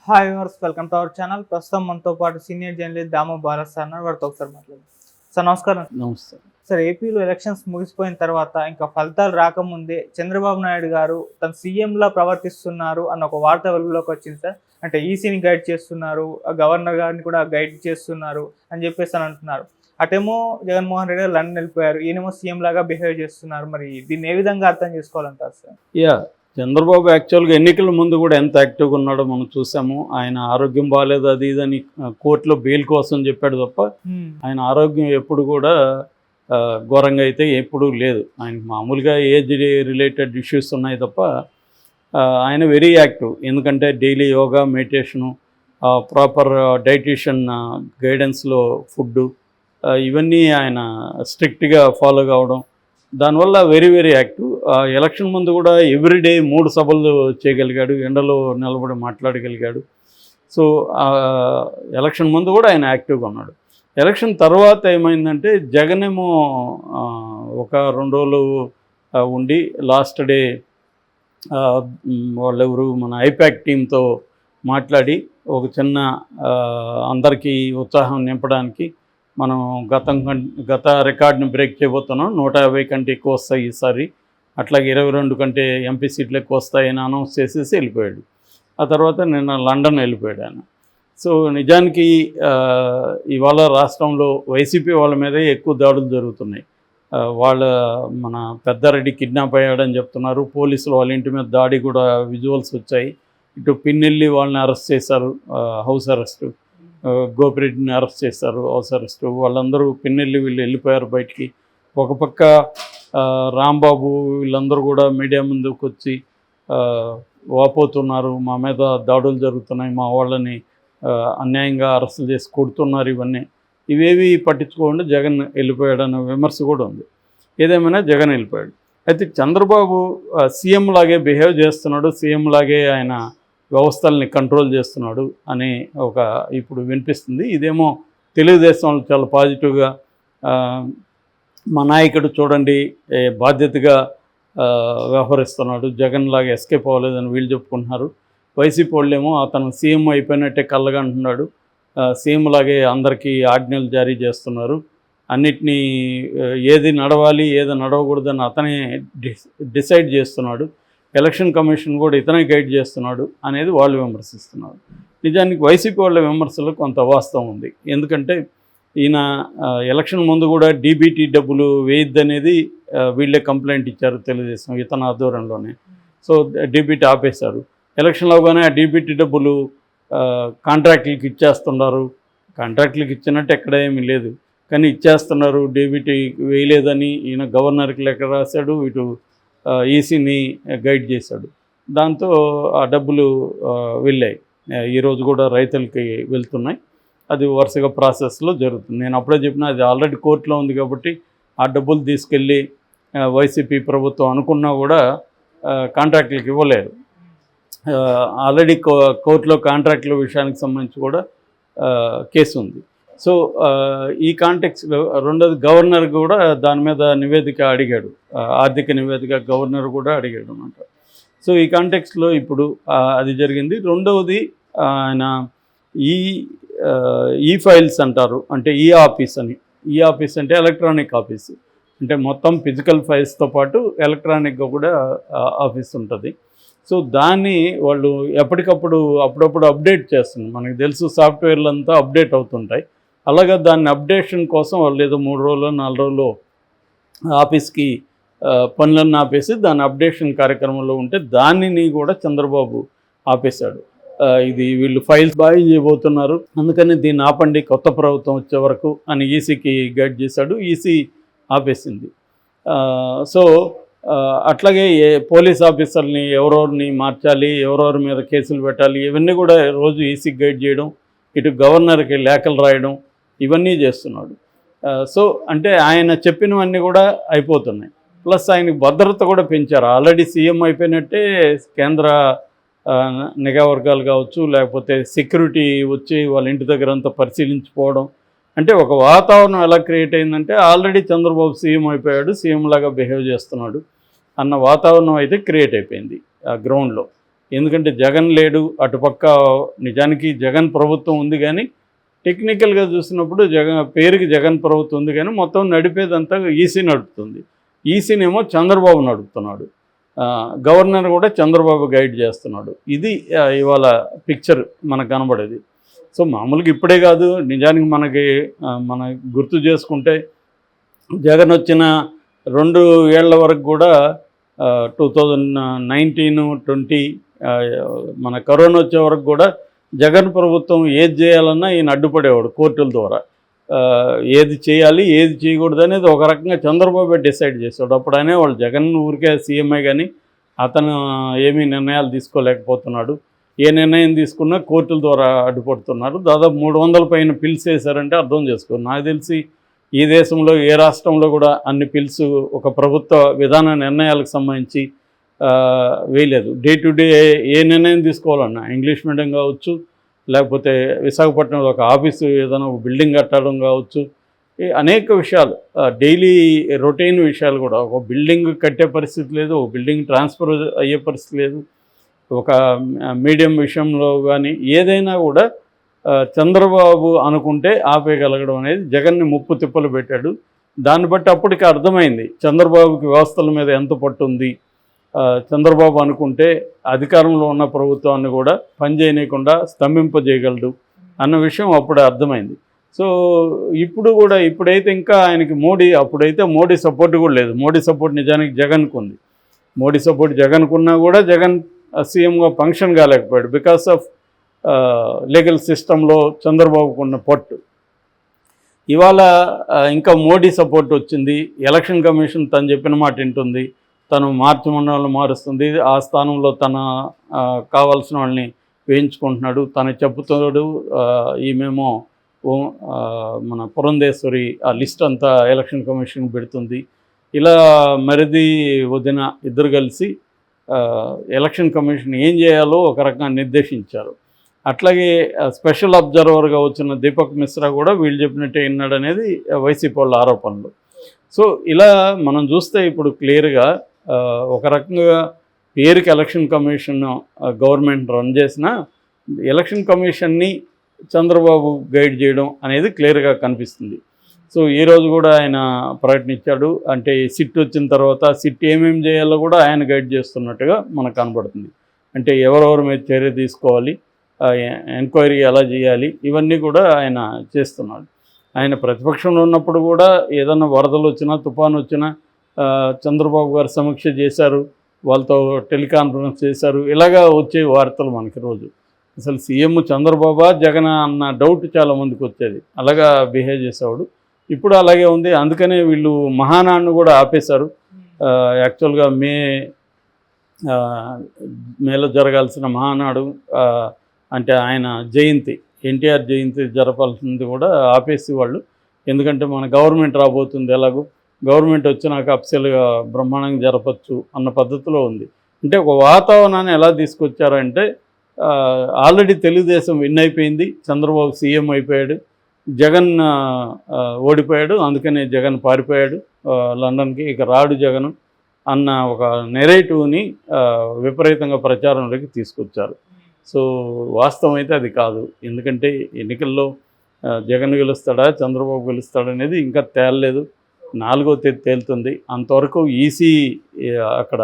Hi viewers, welcome to our channel. ప్రస్తుతం మనతో పాటు సీనియర్ జర్నలిస్ట్ దాము భారత్ సార్ ఉన్నారు. వారితో ఒకసారి మాట్లాడదాం. సార్ నమస్కారం. నమస్తే. సార్, ఏపీలో ఎలక్షన్స్ ముగిసిపోయిన తర్వాత ఇంకా ఫలితాలు రాకముందే చంద్రబాబు నాయుడు గారు తన సీఎంలా ప్రవర్తిస్తున్నారు అన్న ఒక వార్త వెలుగులోకి వచ్చింది సార్. అంటే ఈసీని గైడ్ చేస్తున్నారు, గవర్నర్ గారిని కూడా గైడ్ చేస్తున్నారు అని చెప్పేసి అని అంటున్నారు. అటేమో జగన్మోహన్ రెడ్డి గారు లండన్ వెళ్ళిపోయారు, ఈయనేమో సీఎం లాగా బిహేవ్ చేస్తున్నారు. మరి దీన్ని ఏ విధంగా అర్థం చేసుకోవాలంటారు సార్? చంద్రబాబు యాక్చువల్గా ఎన్నికల ముందు కూడా ఎంత యాక్టివ్గా ఉన్నాడో మనం చూసాము. ఆయన ఆరోగ్యం బాగాలేదు అది ఇదని కోర్టులో బెయిల్ కోసం చెప్పాడు తప్ప ఆయన ఆరోగ్యం ఎప్పుడు కూడా ఘోరంగా అయితే ఎప్పుడూ లేదు. ఆయన మామూలుగా ఏజ్ రిలేటెడ్ ఇష్యూస్ ఉన్నాయి తప్ప ఆయన వెరీ యాక్టివ్. ఎందుకంటే daily yoga, meditation, proper dietician గైడెన్స్లో ఫుడ్డు, ఇవన్నీ ఆయన స్ట్రిక్ట్గా ఫాలో కావడం, దానివల్ల వెరీ వెరీ యాక్టివ్. ఎలక్షన్ ముందు కూడా ఎవ్రీడే 3 సభలు చేయగలిగాడు, ఎండలో నిలబడి మాట్లాడగలిగాడు. సో ఎలక్షన్ ముందు కూడా ఆయన యాక్టివ్గా ఉన్నాడు. ఎలక్షన్ తర్వాత ఏమైందంటే జగనేమో ఒక 2 రోజులు ఉండి లాస్ట్ డే వాళ్ళెవరు మన ఐపాక్ టీంతో మాట్లాడి ఒక చిన్న అందరికీ ఉత్సాహం నింపడానికి మనం గత రికార్డుని బ్రేక్ చేయబోతున్నాం, 150 కంటే ఎక్కువ వస్తాయి ఈసారి, అట్లాగే 22 కంటే ఎంపీ సీట్లు ఎక్కువ వస్తాయని అనౌన్స్ చేసేసి వెళ్ళిపోయాడు. ఆ తర్వాత నిన్న లండన్ వెళ్ళిపోయాడు ఆయన. సో నిజానికి ఇవాళ రాష్ట్రంలో వైసీపీ వాళ్ళ మీదే ఎక్కువ దాడులు జరుగుతున్నాయి. మన పెద్దారెడ్డి కిడ్నాప్ అయ్యాడని చెప్తున్నారు. పోలీసులు వాళ్ళ ఇంటి మీద దాడి కూడా విజువల్స్ వచ్చాయి. ఇటు పిన్నెల్లి వాళ్ళని అరెస్ట్ చేశారు, హౌస్ అరెస్టు. గోపిరెడ్డిని అరెస్ట్ చేశారు, హౌస్ అరెస్టు. వాళ్ళందరూ పిన్నెల్లి వీళ్ళు వెళ్ళిపోయారు బయటికి. ఒక పక్క రాంబాబు వీళ్ళందరూ కూడా మీడియా ముందుకు వచ్చి వాపోతున్నారు, మా మీద దాడులు జరుగుతున్నాయి, మా వాళ్ళని అన్యాయంగా అరెస్టులు చేసి కొడుతున్నారు. ఇవేవి పట్టించుకోకుండా జగన్ వెళ్ళిపోయాడన్న విమర్శ కూడా ఉంది. ఏదేమైనా జగన్ వెళ్ళిపోయాడు. అయితే చంద్రబాబు సీఎం లాగే బిహేవ్ చేస్తున్నాడు, సీఎం లాగే ఆయన వ్యవస్థల్ని కంట్రోల్ చేస్తున్నాడు అని ఇప్పుడు వినిపిస్తుంది. ఇదేమో తెలుగుదేశంలో చాలా పాజిటివ్గా మా నాయకుడు చూడండి బాధ్యతగా వ్యవహరిస్తున్నాడు, జగన్ లాగా ఎస్కేప్ అవ్వలేదని వీళ్ళు చెప్పుకుంటున్నారు. వైసీపీ వాళ్ళేమో అతను సీఎం అయిపోయినట్టే కళ్ళగా అంటున్నాడు, సీఎం లాగే అందరికీ ఆజ్ఞలు జారీ చేస్తున్నారు, అన్నిటినీ ఏది నడవాలి ఏది నడవకూడదని అతనే డిసైడ్ చేస్తున్నాడు, ఎలక్షన్ కమిషన్ కూడా ఇతనే గైడ్ చేస్తున్నాడు అనేది వాళ్ళు విమర్శిస్తున్నారు. నిజానికి వైసీపీ వాళ్ళ విమర్శలు కొంత వాస్తవం ఉంది. ఎందుకంటే ఈయన ఎలక్షన్ ముందు కూడా డీబీటీ డబ్బులు వేయొద్దనేది వీళ్ళే కంప్లైంట్ ఇచ్చారు తెలుగుదేశం ఇతని ఆధ్వర్యంలోనే. సో డీబీటీ ఆపేశారు. ఎలక్షన్లో అవగానే ఆ డీబీటీ డబ్బులు కాంట్రాక్టులకి ఇచ్చేస్తున్నారు. కాంట్రాక్టులకి ఇచ్చినట్టు ఎక్కడ ఏమీ లేదు, కానీ ఇచ్చేస్తున్నారు. డీబీటీ వేయలేదని ఈయన గవర్నర్కి లెక్క రాశాడు, ఇటు ఈసీని గైడ్ చేశాడు. దాంతో ఆ డబ్బులు వెళ్ళాయి. ఈరోజు కూడా రైతులకి వెళ్తున్నాయి. అది వరుసగా ప్రాసెస్లో జరుగుతుంది. నేను అప్పుడే చెప్పిన అది ఆల్రెడీ కోర్టులో ఉంది కాబట్టి ఆ డబ్బులు తీసుకెళ్ళి వైసీపీ ప్రభుత్వం అనుకున్నా కూడా కాంట్రాక్టులకు ఇవ్వలేరు. ఆల్రెడీ కోర్టులో కాంట్రాక్టుల విషయానికి సంబంధించి కూడా కేసు ఉంది. సో ఈ కాంటెక్స్లో రెండోది గవర్నర్ కూడా దాని మీద నివేదిక అడిగాడు, ఆర్థిక నివేదిక గవర్నర్ కూడా అడిగాడు అన్నమాట. సో ఈ కాంటెక్స్లో ఇప్పుడు అది జరిగింది. రెండవది ఆయన ఈ ఫైల్స్ అంటారు, అంటే ఈ ఆఫీస్ అని. ఈ ఆఫీస్ అంటే ఎలక్ట్రానిక్ ఆఫీస్, అంటే మొత్తం ఫిజికల్ ఫైల్స్తో పాటు ఎలక్ట్రానిక్గా కూడా ఆఫీస్ ఉంటుంది. సో దాన్ని వాళ్ళు అప్పుడప్పుడు అప్డేట్ చేస్తున్నారు. మనకు తెలుసు సాఫ్ట్వేర్లు అంతా అప్డేట్ అవుతుంటాయి. అలాగే దాన్ని అప్డేషన్ కోసం వాళ్ళు ఏదో 3 రోజులు 4 రోజులు ఆఫీస్కి పనులన్నీ ఆపేసి దాని అప్డేషన్ కార్యక్రమంలో ఉంటే దానిని కూడా చంద్రబాబు ఆపేశాడు. ఇది వీళ్ళు ఫైల్స్ బాగా చేయబోతున్నారు, అందుకని దీన్ని ఆపండి కొత్త ప్రభుత్వం వచ్చే వరకు అని ఈసీకి గైడ్ చేశాడు. ఈసీ ఆపేసింది. సో అట్లాగే పోలీస్ ఆఫీసర్ని ఎవరెవరిని మార్చాలి, ఎవరెవరి మీద కేసులు పెట్టాలి, ఇవన్నీ కూడా రోజు ఈసీకి గైడ్ చేయడం, ఇటు గవర్నర్కి లేఖలు రాయడం, ఇవన్నీ చేస్తున్నాడు. సో అంటే ఆయన చెప్పినవన్నీ కూడా అయిపోతున్నాయి. ప్లస్ ఆయనకి భద్రత కూడా పెంచారు. ఆల్రెడీ సీఎం అయిపోయినట్టే కేంద్ర నిఘా వర్గాలు కావచ్చు, లేకపోతే సెక్యూరిటీ వచ్చి వాళ్ళ ఇంటి దగ్గర అంతా పరిశీలించుకోవడం, అంటే ఒక వాతావరణం ఎలా క్రియేట్ అయిందంటే ఆల్రెడీ చంద్రబాబు సీఎం అయిపోయాడు, సీఎం లాగా బిహేవ్ చేస్తున్నాడు అన్న వాతావరణం అయితే క్రియేట్ అయిపోయింది ఆ గ్రౌండ్లో. ఎందుకంటే జగన్ లేడు, అటుపక్క నిజానికి జగన్ ప్రభుత్వం ఉంది కానీ టెక్నికల్గా చూసినప్పుడు పేరుకి జగన్ ప్రభుత్వం ఉంది కానీ మొత్తం నడిపేదంతా ఈసీ నడుపుతుంది. ఈసీనేమో చంద్రబాబు నడుపుతున్నాడు, గవర్నర్ కూడా చంద్రబాబు గైడ్ చేస్తున్నాడు. ఇది ఇవాళ పిక్చర్ మనకు కనబడేది. సో మామూలుగా ఇప్పుడే కాదు, నిజానికి మన గుర్తు చేసుకుంటే జగన్ వచ్చిన 2 ఏళ్ల వరకు కూడా 2019, 20 మన కరోనా వచ్చే వరకు కూడా జగన్ ప్రభుత్వం ఏది చేయాలన్నా ఈయన అడ్డుపడేవాడు కోర్టుల ద్వారా. ఏది చేయాలి ఏది చేయకూడదు అనేది ఒక రకంగా చంద్రబాబు డిసైడ్ చేశాడు. అప్పుడు అనేవాళ్ళు జగన్ ఊరికే సీఎంఏ కానీ అతను ఏమీ నిర్ణయాలు తీసుకోలేకపోతున్నాడు, ఏ నిర్ణయం తీసుకున్నా కోర్టుల ద్వారా అడ్డుపడుతున్నారు. దాదాపు 300 పైన పిల్స్ వేశారంటే అర్థం చేసుకో. నాకు తెలిసి ఈ దేశంలో ఏ రాష్ట్రంలో కూడా అన్ని పిల్స్ ఒక ప్రభుత్వ విధాన నిర్ణయాలకు సంబంధించి వేయలేదు. డే టు డే ఏ నిర్ణయం తీసుకోవాలన్నా ఇంగ్లీష్ మీడియం కావచ్చు, లేకపోతే విశాఖపట్నంలో ఒక ఆఫీసు ఏదైనా ఒక బిల్డింగ్ కట్టడం కావచ్చు, అనేక విషయాలు డైలీ రొటీన్ విషయాలు కూడా. ఒక బిల్డింగ్ కట్టే పరిస్థితి లేదు, ఒక బిల్డింగ్ ట్రాన్స్ఫర్ అయ్యే పరిస్థితి లేదు. ఒక మీడియం విషయంలో కానీ ఏదైనా కూడా చంద్రబాబు అనుకుంటే ఆపేయగలగడం అనేది జగన్ని ముప్పు తిప్పలు పెట్టాడు. దాన్ని బట్టి అప్పటికి అర్థమైంది చంద్రబాబుకి వ్యవస్థల మీద ఎంత పట్టు ఉంది. చంద్రబాబు అనుకుంటే అధికారంలో ఉన్న ప్రభుత్వాన్ని కూడా పనిచేయనీయకుండా స్తంభింపజేయగలడు అన్న విషయం అప్పుడే అర్థమైంది. సో ఇప్పుడైతే ఇంకా ఆయనకి అప్పుడైతే మోడీ సపోర్ట్ కూడా లేదు. మోడీ సపోర్ట్ నిజానికి జగన్కు ఉంది. మోడీ సపోర్ట్ జగన్కున్నా కూడా జగన్ సీఎంగా ఫంక్షన్ కాలేకపోయాడు బికాస్ ఆఫ్ లీగల్ సిస్టంలో చంద్రబాబుకు ఉన్న పట్టు. ఇవాళ ఇంకా మోడీ సపోర్ట్ వచ్చింది. ఎలక్షన్ కమిషన్ తను చెప్పిన మాట వింటుంది, తను మార్చమన్న మారుస్తుంది, ఆ స్థానంలో తన కావాల్సిన వాళ్ళని వేయించుకుంటున్నాడు, తను చెప్పుతాడు. ఈమెమో మన పురంధేశ్వరి ఆ లిస్ట్ అంతా ఎలక్షన్ కమిషన్ పెడుతుంది. ఇలా మరిది వదిన ఇద్దరు కలిసి ఎలక్షన్ కమిషన్ ఏం చేయాలో ఒక రకంగా నిర్దేశించారు. అట్లాగే స్పెషల్ అబ్జర్వర్గా వచ్చిన దీపక్ మిశ్రా కూడా వీళ్ళు చెప్పినట్టే విన్నాడు అనేది వైసీపీ వాళ్ళ ఆరోపణలు. సో ఇలా మనం చూస్తే ఇప్పుడు క్లియర్గా ఒక రకంగా పేరుకి ఎలక్షన్ కమిషన్ గవర్నమెంట్ రన్ చేసిన ఎలక్షన్ కమిషన్ని చంద్రబాబు గైడ్ చేయడం అనేది క్లియర్గా కనిపిస్తుంది. సో ఈరోజు కూడా ఆయన ప్రకటించాడు. అంటే సిట్ వచ్చిన తర్వాత సిట్ ఏమేమి చేయాలో కూడా ఆయన గైడ్ చేస్తున్నట్టుగా మనకు కనబడుతుంది. అంటే ఎవరెవరి మీద చర్య తీసుకోవాలి, ఎంక్వైరీ ఎలా చేయాలి, ఇవన్నీ కూడా ఆయన చేస్తున్నాడు. ఆయన ప్రతిపక్షంలో ఉన్నప్పుడు కూడా ఏదన్నా వరదలు వచ్చినా తుఫాను వచ్చినా చంద్రబాబు గారు సమీక్ష చేశారు, వాళ్ళతో టెలికాన్ఫరెన్స్ చేశారు. ఇలాగా వచ్చే వార్తలు మనకి రోజు. అసలు సీఎం చంద్రబాబు జగన్ అన్న డౌట్ చాలామందికి వచ్చేది. అలాగా బిహేవ్ చేసేవాడు. ఇప్పుడు అలాగే ఉంది. అందుకనే వీళ్ళు మహానాడును కూడా ఆపేశారు. యాక్చువల్గా మేలో జరగాల్సిన మహానాడు అంటే ఆయన జయంతి, ఎన్టీఆర్ జయంతి జరపాల్సింది కూడా ఆపేసి వాళ్ళు. ఎందుకంటే మన గవర్నమెంట్ రాబోతుంది, ఎలాగో గవర్నమెంట్ వచ్చినాక అఫ్సల్గా బ్రహ్మాండంగా జరపచ్చు అన్న పద్ధతిలో ఉంది. అంటే ఒక వాతావరణాన్ని ఎలా తీసుకొచ్చారంటే ఆల్రెడీ తెలుగుదేశం విన్ అయిపోయింది, చంద్రబాబు సీఎం అయిపోయాడు, జగన్ ఓడిపోయాడు, అందుకనే జగన్ పారిపోయాడు లండన్కి, ఇక రాడు జగన్ అన్న ఒక నెరేటివ్ని విపరీతంగా ప్రచారంలోకి తీసుకొచ్చారు. సో వాస్తవం అయితే అది కాదు. ఎందుకంటే ఎన్నికల్లో జగన్ గెలుస్తాడా చంద్రబాబు గెలుస్తాడా అనేది ఇంకా తేలలేదు. 4వ తేదీ తేలుతుంది. అంతవరకు ఈసీ అక్కడ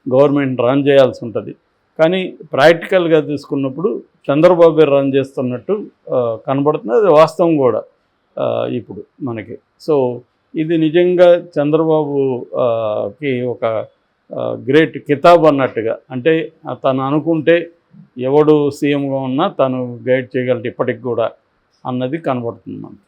గవర్నమెంట్ రన్ చేయాల్సి ఉంటుంది. కానీ ప్రాక్టికల్గా తీసుకున్నప్పుడు చంద్రబాబు రన్ చేస్తున్నట్టు కనబడుతుంది. అది వాస్తవం కూడా ఇప్పుడు మనకి. సో ఇది నిజంగా చంద్రబాబుకి ఒక గ్రేట్ కితాబ్ అన్నట్టుగా. అంటే తను అనుకుంటే ఎవడు సీఎంగా ఉన్నా తను గైడ్ చేయగలడు ఇప్పటికి కూడా అన్నది కనబడుతుంది మనకి.